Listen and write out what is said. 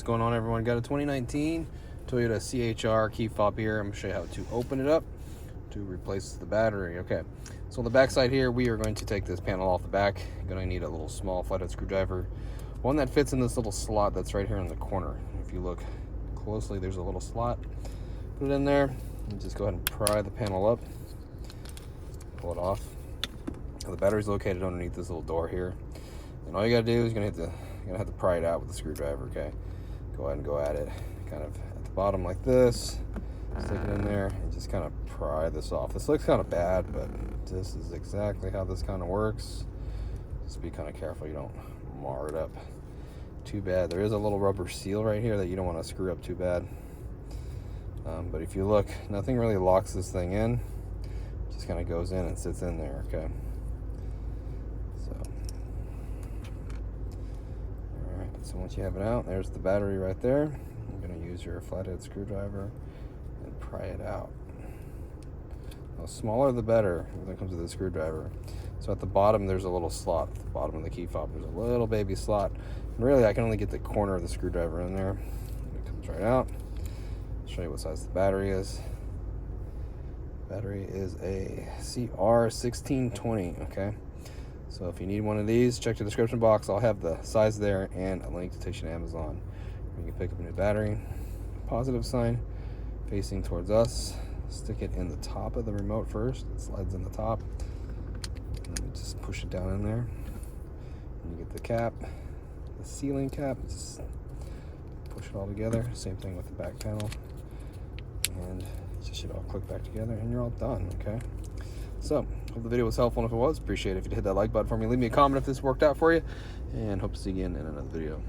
going on, everyone? Got a 2019 Toyota CHR key fob here. I'm going to show you how to open it up to replace the battery. Okay, so on the back side here, we are going to take this panel off the back. You're going to need a little small flathead screwdriver, one that fits in this little slot that's right here in the corner. If you look closely, there's a little slot. Put it in there and just go ahead and pry the panel up. Pull it off. Now, the battery's located underneath this little door here, and all you gotta do is you're gonna have to pry it out with the screwdriver. Okay, go ahead and go at it kind of at the bottom like this, stick it in there and just kind of pry this off. This looks kind of bad, but this is exactly how this kind of works. Just be kind of careful you don't mar it up too bad. There is a little rubber seal right here that you don't want to screw up too bad, but if you look, nothing really locks this thing in. It just kind of goes in and sits in there. Okay, so once you have it out, there's the battery right there. You're going to use your flathead screwdriver and pry it out. The smaller the better when it comes to the screwdriver. So at the bottom there's a little slot. At the bottom of the key fob there's a little baby slot. And really I can only get the corner of the screwdriver in there. It comes right out. I'll show you what size the battery is. Battery is a CR1620, okay? So if you need one of these, check the description box. I'll have the size there and a link to take you to Amazon. You can pick up a new battery. Positive sign facing towards us. Stick it in the top of the remote first. It slides in the top. And then we just push it down in there. And you get the cap, the sealing cap. Just push it all together. Same thing with the back panel. And it just should all click back together and you're all done, okay? So, hope the video was helpful, and if it was, appreciate it if you hit that like button for me. Leave me a comment if this worked out for you, and hope to see you again in another video.